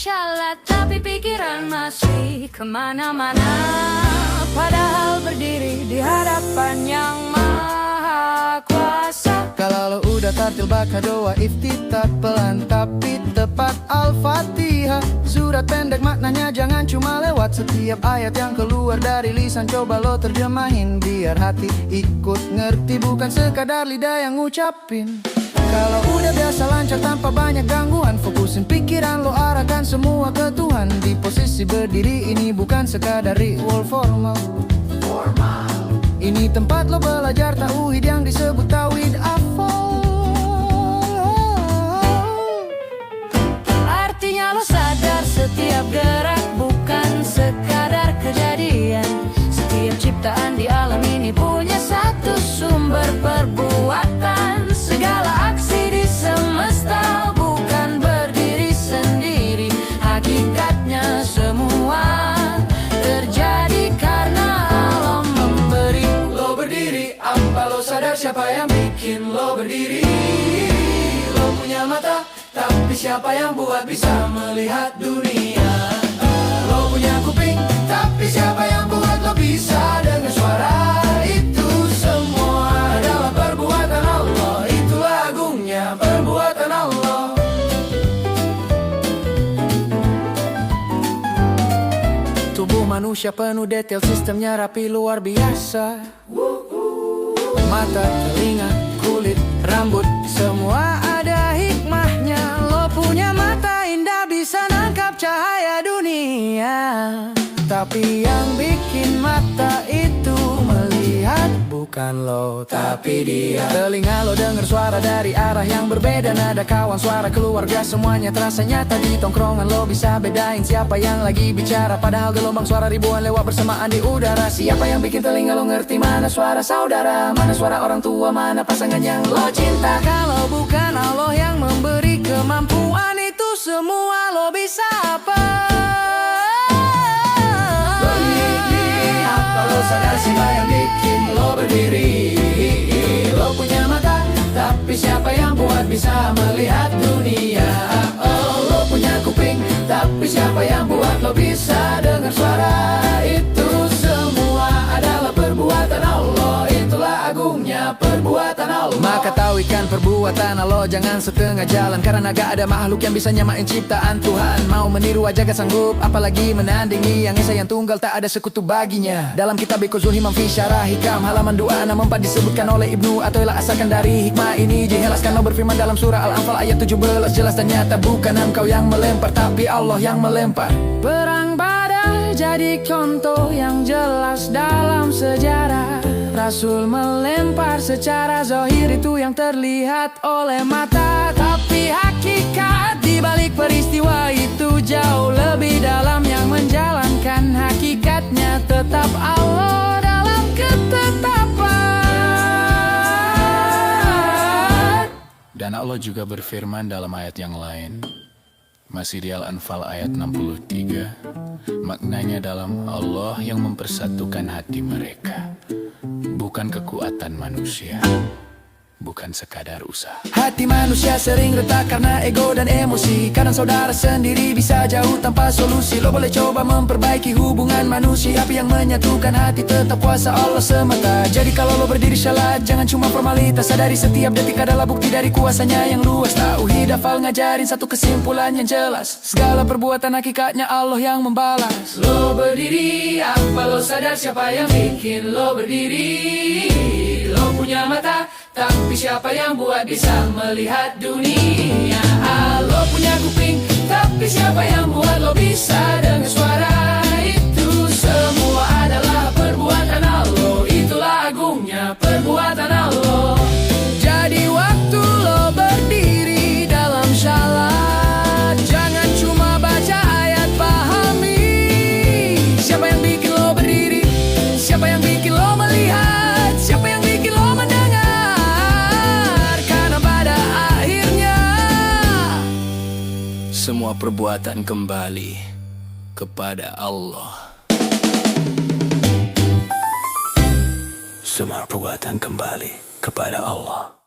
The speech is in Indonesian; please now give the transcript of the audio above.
sholat tapi pikiran masih kemana-mana, padahal berdiri di hadapan yang maha kuasa. Kalau lo udah tartil baka doa iftitat pelan tapi tepat Al-Fatihah. Surat pendek maknanya jangan cuma lewat setiap ayat yang keluar dari lisan. Coba lo terjemahin biar hati ikut ngerti, bukan sekadar lidah yang ngucapin. Kalau udah biasa lancar tanpa banyak gangguan, fokusin pikiran lo, arahkan semua ke Tuhan. Di posisi berdiri ini bukan sekadar ritual formal. Ini tempat lo belajar tauhid yang disebut tauhid afal. Artinya lo sadar setiap gerak bukan sekadar kejadian. Setiap ciptaan di alam ini punya satu sumber perbuatan. Segala aksi di semesta bukan berdiri sendiri. Hakikatnya semua terjadi karena Allah memberi. Lo berdiri, apa lo sadar siapa yang bikin lo berdiri? Lo punya mata, tapi siapa yang buat bisa melihat dunia? Lo punya kuping, tapi siapa yang buat lo bisa dengar suara? Itu semua adalah perbuatan Allah. Itulah agungnya perbuatan Allah. Tubuh manusia penuh detail, sistemnya rapi luar biasa. Mata, telinga, kulit, rambut, semua ada hikmahnya. Lo punya mata indah bisa nangkap cahaya dunia, tapi yang bikin mata itu melihat bukan lo, tapi dia. Telinga lo denger suara dari arah yang berbeda, nada kawan, suara keluarga, semuanya terasa nyata. Di tongkrongan lo bisa bedain siapa yang lagi bicara, padahal gelombang suara ribuan lewat bersamaan di udara. Siapa yang bikin telinga lo ngerti mana suara saudara, mana suara orang tua, mana pasangan yang lo cinta? Kalau bukan Allah yang memberi kemampuan itu semua, lo bisa apa? Apa lo sadar siapa yang bikin lo berdiri? Lo punya mata, tapi siapa yang buat bisa melihat dunia? Oh, lo punya kuping, tapi siapa yang buat lo bisa dengar suara? Itu semua adalah perbuatan Allah. Itulah agungnya perbuatan Allah. Maka tahuikan perbuatan Allah, jangan setengah jalan, karena gak ada makhluk yang bisa nyamain ciptaan Tuhan. Mau meniru aja gak sanggup, apalagi menandingi Yang Esa yang tunggal tak ada sekutu baginya. Dalam kitab Iqazul Himam fi Syarah Hikam halaman 264 disebutkan oleh Ibnu Athaillah, asalkan dari hikmah ini dijelaskan. Allah berfirman dalam surah Al-Anfal ayat 17, jelas dan nyata, bukan engkau yang melempar, tapi Allah yang melempar. Perang Badar jadi contoh yang jelas dalam sejarah. Rasul melempar secara zahir, itu yang terlihat oleh mata, tapi hakikat di balik peristiwa itu jauh lebih dalam. Yang menjalankan hakikatnya tetap Allah dalam ketetapan. Dan Allah juga berfirman dalam ayat yang lain, masih di Al-Anfal ayat 63, maknanya dalam Allah yang mempersatukan hati mereka, bukan kekuatan manusia, bukan sekadar usaha. Hati manusia sering retak karena ego dan emosi. Kadang saudara sendiri bisa jauh tanpa solusi. Lo boleh coba memperbaiki hubungan manusia, tapi yang menyatukan hati tetap kuasa Allah semata. Jadi kalau lo berdiri sholat, jangan cuma formalitas. Sadari setiap detik adalah bukti dari kuasanya yang luas. Tauhid hafal ngajarin satu kesimpulan yang jelas, segala perbuatan hakikatnya Allah yang membalas. Lo berdiri, apa lo sadar siapa yang bikin lo berdiri? Lo punya mata, tapi siapa yang buat bisa melihat dunia? Lo punya kuping, tapi siapa yang buat lo bisa dengar suara? Itu semua adalah perbuatan Allah. Itulah agungnya perbuatan Allah. Jadi waktu lo berdiri dalam salat, jangan cuma baca ayat, pahami siapa yang bikin lo berdiri, siapa yang bikin lo melihat, siapa yang bikin lo mendengar. Karena pada akhirnya semua perbuatan kembali kepada Allah. Semua perbuatan kembali kepada Allah.